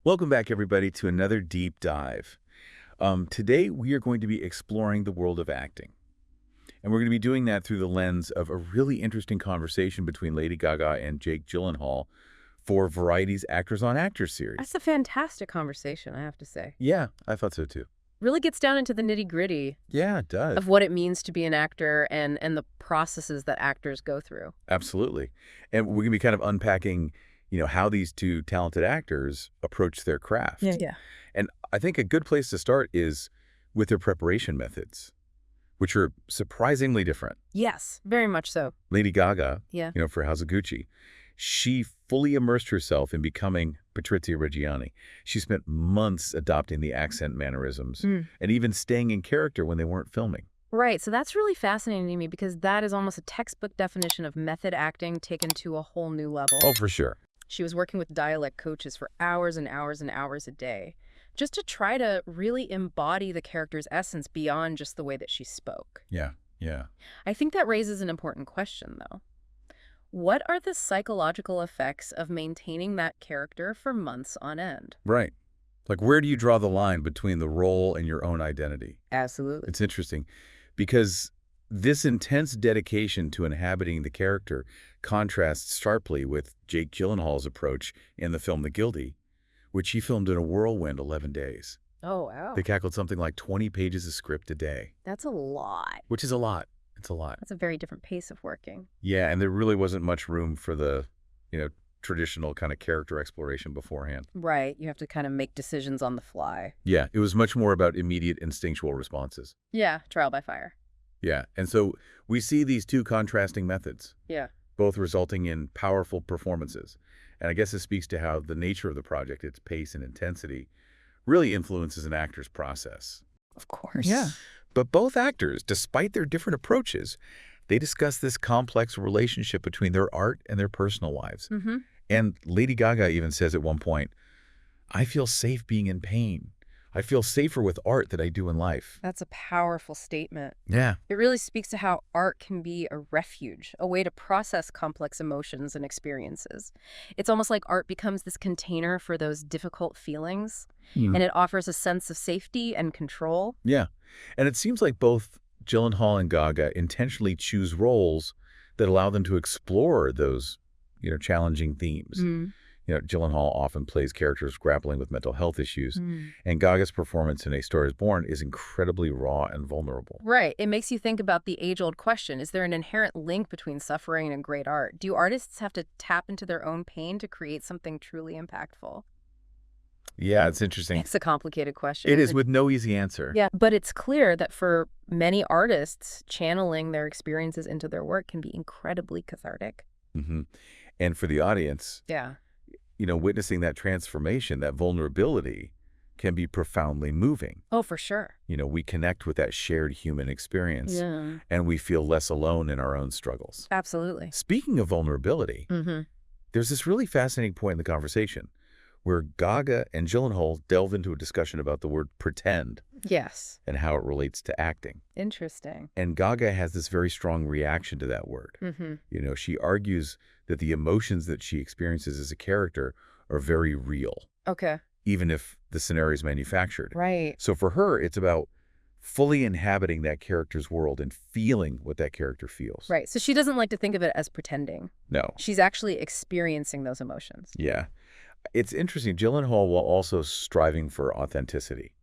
Welcome back, everybody, to another deep dive. Today, we are going to be exploring the world of acting. And we're going to be doing that through the lens of a really interesting conversation between Lady Gaga and Jake Gyllenhaal for Variety's Actors on Actors series. That's a fantastic conversation, I have to say. Yeah, I thought so too. Really gets down into the nitty-gritty Yeah, it does. of what it means to be an actor and the processes that actors go through. Absolutely. And we're going to be kind of unpacking, how these two talented actors approach their craft. Yeah. And I think a good place to start is with their preparation methods, which are surprisingly different. Yes, very much so. Lady Gaga, Yeah. for House of Gucci, she fully immersed herself in becoming Patrizia Reggiani. She spent months adopting the accent mannerisms and even staying in character when they weren't filming. Right, so that's really fascinating to me because that is almost a textbook definition of method acting taken to a whole new level. Oh, for sure. She was working with dialect coaches for hours and hours and hours a day, just to try to really embody the character's essence beyond just the way that she spoke. Yeah. I think that raises an important question, though. What are the psychological effects of maintaining that character for months on end? Right. Like, where do you draw the line between the role and your own identity? Absolutely. It's interesting because this intense dedication to inhabiting the character contrasts sharply with Jake Gyllenhaal's approach in the film The Guilty, which he filmed in a whirlwind 11 days. Oh, wow. They cackled something like 20 pages of script a day. That's a lot. Which is a lot. It's a lot. That's a very different pace of working. Yeah, and there really wasn't much room for the, traditional kind of character exploration beforehand. Right. You have to kind of make decisions on the fly. Yeah, it was much more about immediate instinctual responses. Yeah, trial by fire. Yeah, and so we see these two contrasting methods, Yeah. both resulting in powerful performances. And I guess it speaks to how the nature of the project, its pace and intensity, really influences an actor's process. Of course. Yeah. But both actors, despite their different approaches, they discuss this complex relationship between their art and their personal lives. Mm-hmm. And Lady Gaga even says at one point, "I feel safe being in pain. I feel safer with art than I do in life." That's a powerful statement. Yeah. It really speaks to how art can be a refuge, a way to process complex emotions and experiences. It's almost like art becomes this container for those difficult feelings, and it offers a sense of safety and control. Yeah. And it seems like both Gyllenhaal and Gaga intentionally choose roles that allow them to explore those, challenging themes. Gyllenhaal often plays characters grappling with mental health issues, and Gaga's performance in A Star is Born is incredibly raw and vulnerable. Right. It makes you think about the age-old question. Is there an inherent link between suffering and great art? Do artists have to tap into their own pain to create something truly impactful? Yeah, it's interesting. It's a complicated question. It is, with no easy answer. Yeah, but it's clear that for many artists, channeling their experiences into their work can be incredibly cathartic. And for the audience, Yeah. Witnessing that transformation, that vulnerability, can be profoundly moving. Oh, for sure. We connect with that shared human experience, Yeah. and we feel less alone in our own struggles. Absolutely. Speaking of vulnerability, there's this really fascinating point in the conversation where Gaga and Gyllenhaal delve into a discussion about the word pretend Yes. and how it relates to acting. Interesting. And Gaga has this very strong reaction to that word. She argues that the emotions that she experiences as a character are very real, Okay. even if the scenario is manufactured. Right. So for her, it's about fully inhabiting that character's world and feeling what that character feels. Right. So she doesn't like to think of it as pretending. No. She's actually experiencing those emotions. Yeah. It's interesting. Gyllenhaal, while also striving for authenticity,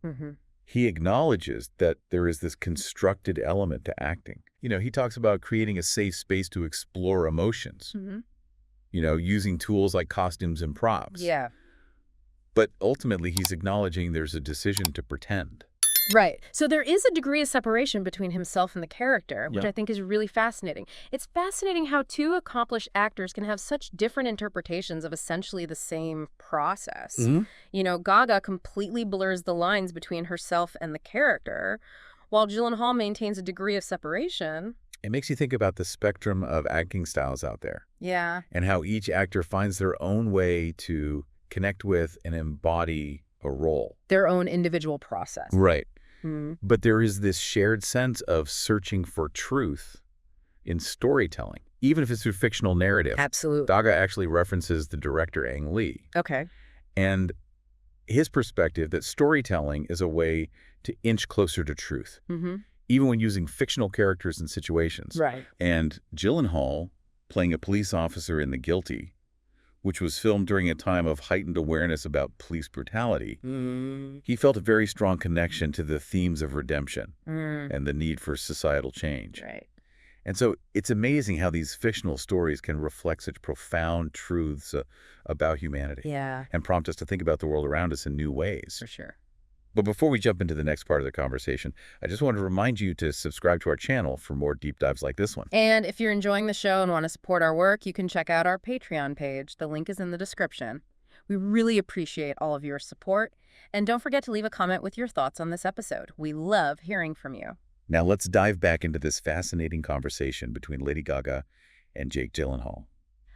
he acknowledges that there is this constructed element to acting. He talks about creating a safe space to explore emotions, using tools like costumes and props. Yeah. But ultimately, he's acknowledging there's a decision to pretend. Right. So there is a degree of separation between himself and the character, which Yeah. I think is really fascinating. It's fascinating how two accomplished actors can have such different interpretations of essentially the same process. Gaga completely blurs the lines between herself and the character, while Gyllenhaal maintains a degree of separation. It makes you think about the spectrum of acting styles out there Yeah. and how each actor finds their own way to connect with and embody a role. Their own individual process. Right. But there is this shared sense of searching for truth in storytelling, even if it's through fictional narrative. Absolutely. Gaga actually references the director Ang Lee. Okay. And his perspective that storytelling is a way to inch closer to truth, even when using fictional characters and situations. Right. And Gyllenhaal, playing a police officer in The Guilty, which was filmed during a time of heightened awareness about police brutality, he felt a very strong connection to the themes of redemption and the need for societal change. Right. And so it's amazing how these fictional stories can reflect such profound truths about humanity. Yeah. And prompt us to think about the world around us in new ways. For sure. But before we jump into the next part of the conversation, I just wanted to remind you to subscribe to our channel for more deep dives like this one. And if you're enjoying the show and want to support our work, you can check out our Patreon page. The link is in the description. We really appreciate all of your support. And don't forget to leave a comment with your thoughts on this episode. We love hearing from you. Now let's dive back into this fascinating conversation between Lady Gaga and Jake Gyllenhaal.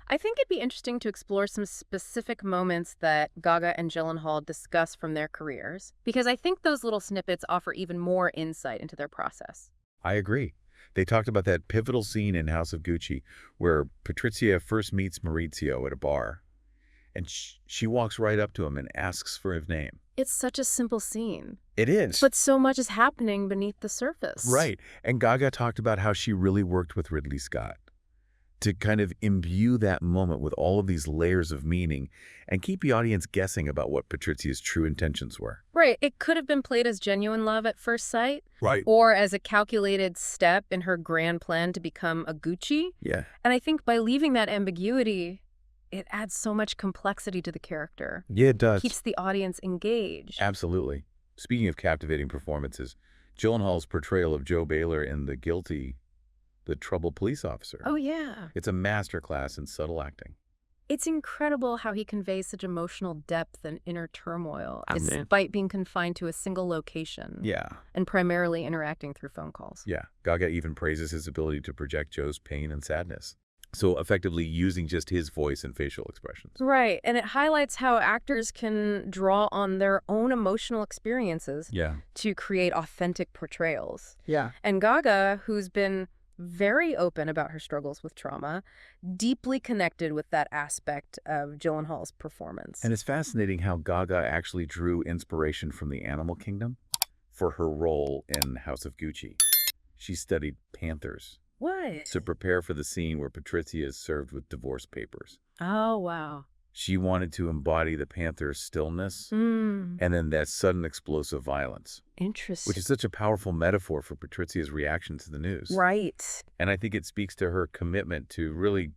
I think it'd be interesting to explore some specific moments that Gaga and Gyllenhaal discuss from their careers, because I think those little snippets offer even more insight into their process. I agree. They talked about that pivotal scene in House of Gucci where Patrizia first meets Maurizio at a bar, and she walks right up to him and asks for his name. It's such a simple scene. It is. But so much is happening beneath the surface. Right. And Gaga talked about how she really worked with Ridley Scott to kind of imbue that moment with all of these layers of meaning and keep the audience guessing about what Patrizia's true intentions were. Right. It could have been played as genuine love at first sight. Right. Or as a calculated step in her grand plan to become a Gucci. Yeah. And I think by leaving that ambiguity, it adds so much complexity to the character. Yeah, it does. Keeps the audience engaged. Absolutely. Speaking of captivating performances, Gyllenhaal's portrayal of Joe Baylor in The Guilty, the troubled police officer. Oh, yeah. It's a masterclass in subtle acting. It's incredible how he conveys such emotional depth and inner turmoil, Amen. despite being confined to a single location. Yeah. And primarily interacting through phone calls. Yeah. Gaga even praises his ability to project Joe's pain and sadness. So effectively using just his voice and facial expressions. Right. And it highlights how actors can draw on their own emotional experiences to create authentic portrayals. Yeah. And Gaga, who's been very open about her struggles with trauma, deeply connected with that aspect of Gyllenhaal's performance. And it's fascinating how Gaga actually drew inspiration from the animal kingdom for her role in House of Gucci. She studied panthers. What? To prepare for the scene where Patrizia is served with divorce papers. Oh, wow. She wanted to embody the panther's stillness and then that sudden explosive violence. Interesting. Which is such a powerful metaphor for Patrizia's reaction to the news. Right. And I think it speaks to her commitment to really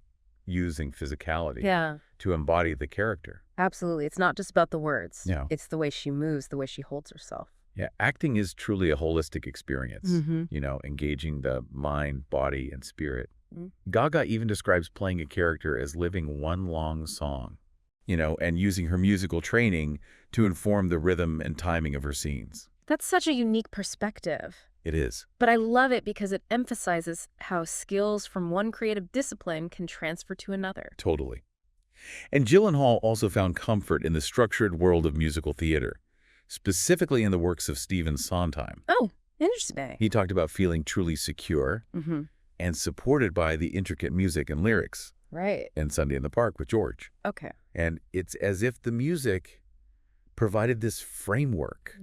using physicality to embody the character. Absolutely. It's not just about the words. No. It's the way she moves, the way she holds herself. Yeah, acting is truly a holistic experience, you know, engaging the mind, body, and spirit. Gaga even describes playing a character as living one long song, you know, and using her musical training to inform the rhythm and timing of her scenes. That's such a unique perspective. It is. But I love it because it emphasizes how skills from one creative discipline can transfer to another. Totally. And Gyllenhaal also found comfort in the structured world of musical theater, specifically in the works of Stephen Sondheim. Oh, interesting. He talked about feeling truly secure and supported by the intricate music and lyrics. Right. In Sunday in the Park with George. Okay. And it's as if the music provided this framework,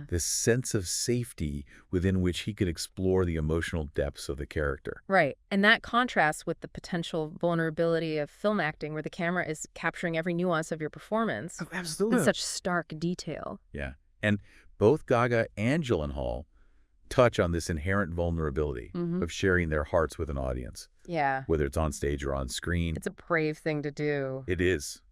this sense of safety within which he could explore the emotional depths of the character. Right. And that contrasts with the potential vulnerability of film acting where the camera is capturing every nuance of your performance. Oh, absolutely. In such stark detail. Yeah. And both Gaga and Gyllenhaal touch on this inherent vulnerability of sharing their hearts with an audience. Yeah. Whether it's on stage or on screen. It's a brave thing to do. It is.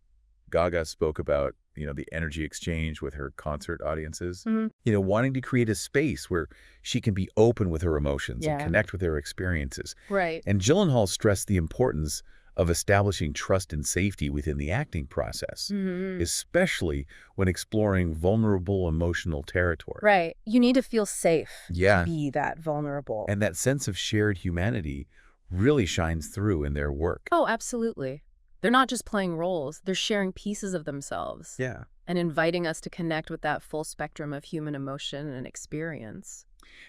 Gaga spoke about, you know, the energy exchange with her concert audiences, you know, wanting to create a space where she can be open with her emotions and connect with her experiences. Right. And Gyllenhaal stressed the importance of establishing trust and safety within the acting process, especially when exploring vulnerable emotional territory. Right. You need to feel safe to be that vulnerable. And that sense of shared humanity really shines through in their work. Oh, absolutely. They're not just playing roles, they're sharing pieces of themselves. Yeah. And inviting us to connect with that full spectrum of human emotion and experience.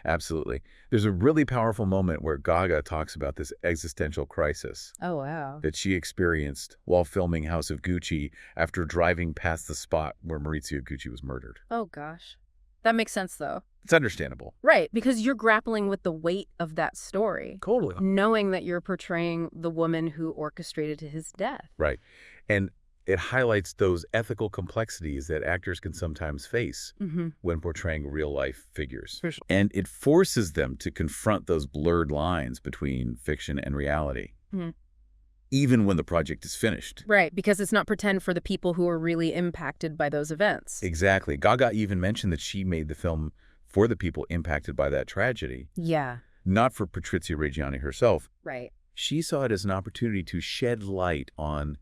Absolutely. There's a really powerful moment where Gaga talks about this existential crisis Oh, wow. that she experienced while filming House of Gucci after driving past the spot where Maurizio Gucci was murdered. Oh, gosh. That makes sense, though. It's understandable. Right, because you're grappling with the weight of that story, Totally. knowing that you're portraying the woman who orchestrated his death. Right. And it highlights those ethical complexities that actors can sometimes face when portraying real-life figures. For sure. And it forces them to confront those blurred lines between fiction and reality, even when the project is finished. Right, because it's not pretend for the people who are really impacted by those events. Exactly. Gaga even mentioned that she made the film for the people impacted by that tragedy, Yeah. not for Patrizia Reggiani herself. Right. She saw it as an opportunity to shed light on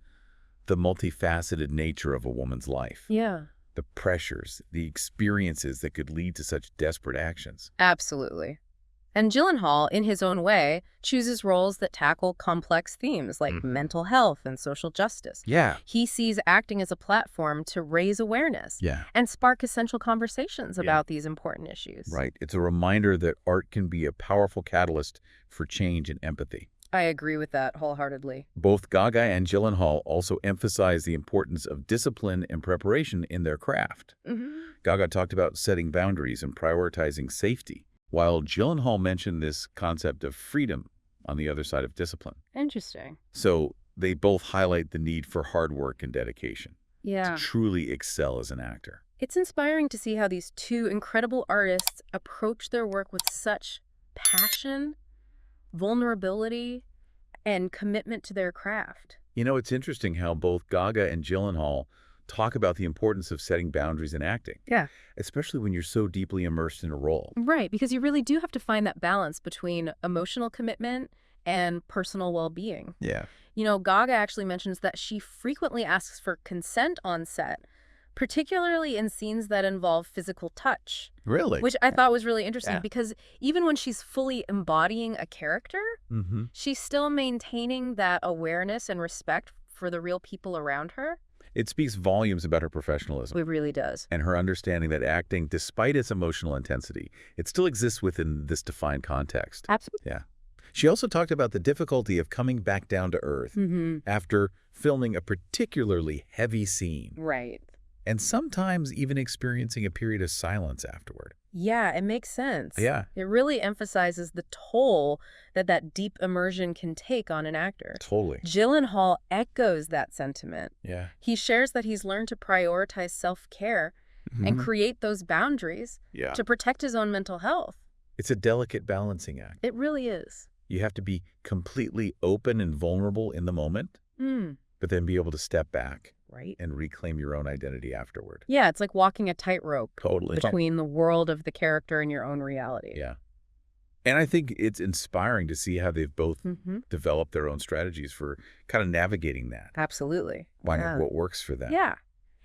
the multifaceted nature of a woman's life. Yeah. The pressures, the experiences that could lead to such desperate actions. Absolutely. And Gyllenhaal, in his own way, chooses roles that tackle complex themes like mental health and social justice. Yeah. He sees acting as a platform to raise awareness Yeah. and spark essential conversations about these important issues. Right. It's a reminder that art can be a powerful catalyst for change and empathy. I agree with that wholeheartedly. Both Gaga and Gyllenhaal also emphasize the importance of discipline and preparation in their craft. Gaga talked about setting boundaries and prioritizing safety, while Gyllenhaal mentioned this concept of freedom on the other side of discipline. Interesting. So they both highlight the need for hard work and dedication Yeah. to truly excel as an actor. It's inspiring to see how these two incredible artists approach their work with such passion, vulnerability, and commitment to their craft. You know, it's interesting how both Gaga and Gyllenhaal talk about the importance of setting boundaries in acting. Yeah. Especially when you're so deeply immersed in a role. Right, because you really do have to find that balance between emotional commitment and personal well-being. Yeah. You know, Gaga actually mentions that she frequently asks for consent on set, particularly in scenes that involve physical touch. Really? Which I thought was really interesting Yeah. because even when she's fully embodying a character, she's still maintaining that awareness and respect for the real people around her. It speaks volumes about her professionalism It really does. and her understanding that acting, despite its emotional intensity, it still exists within this defined context. Absolutely. Yeah. She also talked about the difficulty of coming back down to earth after filming a particularly heavy scene, Right. and sometimes even experiencing a period of silence afterward. Yeah, it makes sense. Yeah. It really emphasizes the toll that deep immersion can take on an actor. Totally. Gyllenhaal echoes that sentiment. Yeah. He shares that he's learned to prioritize self-care and create those boundaries Yeah. to protect his own mental health. It's a delicate balancing act. It really is. You have to be completely open and vulnerable in the moment, but then be able to step back Right. and reclaim your own identity afterward. Yeah, it's like walking a tightrope Totally. between the world of the character and your own reality. Yeah. And I think it's inspiring to see how they've both developed their own strategies for kind of navigating that, Absolutely. finding what works for them. Yeah.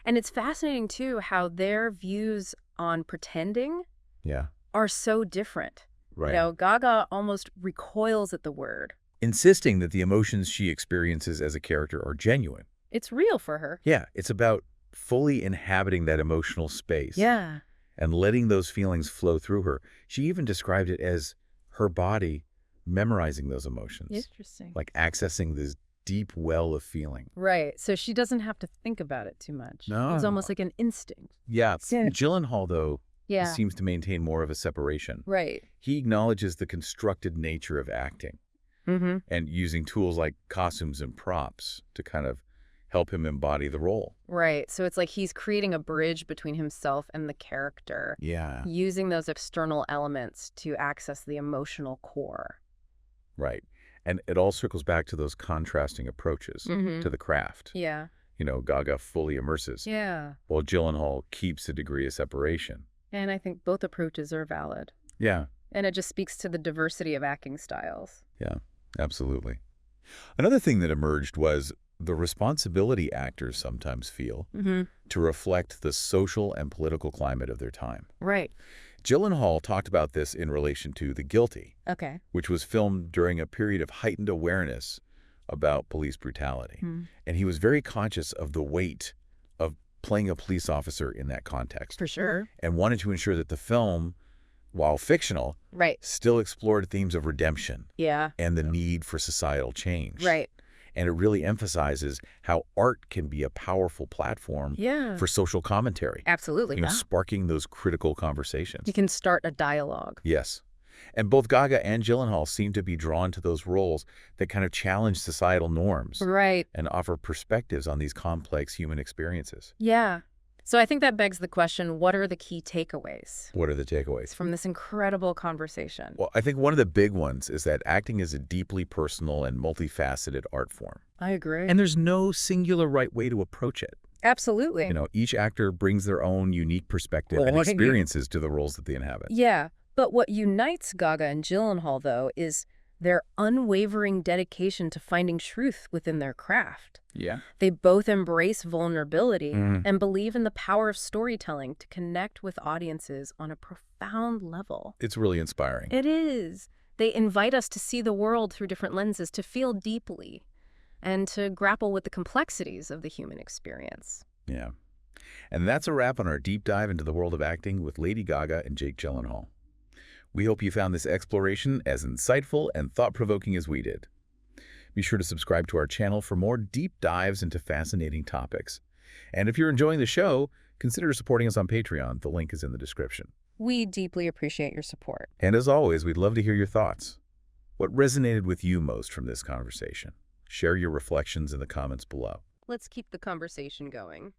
And it's fascinating, too, how their views on pretending Yeah. are so different. Right. You know, Gaga almost recoils at the word. Insisting that the emotions she experiences as a character are genuine. It's real for her. Yeah. It's about fully inhabiting that emotional space. Yeah. And letting those feelings flow through her. She even described it as her body memorizing those emotions. Interesting. Like accessing this deep well of feeling. Right. So she doesn't have to think about it too much. No. It's almost like an instinct. Yeah. Yeah. Gyllenhaal, though, Yeah. seems to maintain more of a separation. Right. He acknowledges the constructed nature of acting and using tools like costumes and props to kind of help him embody the role. Right. So it's like he's creating a bridge between himself and the character, Yeah. using those external elements to access the emotional core. Right. And it all circles back to those contrasting approaches to the craft. Yeah. You know, Gaga fully immerses, Yeah. while Gyllenhaal keeps a degree of separation. And I think both approaches are valid. Yeah. And it just speaks to the diversity of acting styles. Yeah, absolutely. Another thing that emerged was the responsibility actors sometimes feel to reflect the social and political climate of their time. Right. Gyllenhaal talked about this in relation to The Guilty, Okay. which was filmed during a period of heightened awareness about police brutality. And he was very conscious of the weight of playing a police officer in that context For sure. and wanted to ensure that the film while fictional, Right. still explored themes of redemption Yeah. and the need for societal change. Right. And it really emphasizes how art can be a powerful platform Yeah. for social commentary, Absolutely. sparking those critical conversations. You can start a dialogue. Yes. And both Gaga and Gyllenhaal seem to be drawn to those roles that kind of challenge societal norms Right. and offer perspectives on these complex human experiences. Yeah. So I think that begs the question, what are the key takeaways What are the takeaways? from this incredible conversation? Well, I think one of the big ones is that acting is a deeply personal and multifaceted art form. I agree. And there's no singular right way to approach it. Absolutely. Each actor brings their own unique perspective and experiences to the roles that they inhabit. Yeah. But what unites Gaga and Gyllenhaal, though, is their unwavering dedication to finding truth within their craft. Yeah. They both embrace vulnerability and believe in the power of storytelling to connect with audiences on a profound level. It's really inspiring. It is. They invite us to see the world through different lenses, to feel deeply, and to grapple with the complexities of the human experience. Yeah. And that's a wrap on our deep dive into the world of acting with Lady Gaga and Jake Gyllenhaal. We hope you found this exploration as insightful and thought-provoking as we did. Be sure to subscribe to our channel for more deep dives into fascinating topics. And if you're enjoying the show, consider supporting us on Patreon. The link is in the description. We deeply appreciate your support. And as always, we'd love to hear your thoughts. What resonated with you most from this conversation? Share your reflections in the comments below. Let's keep the conversation going.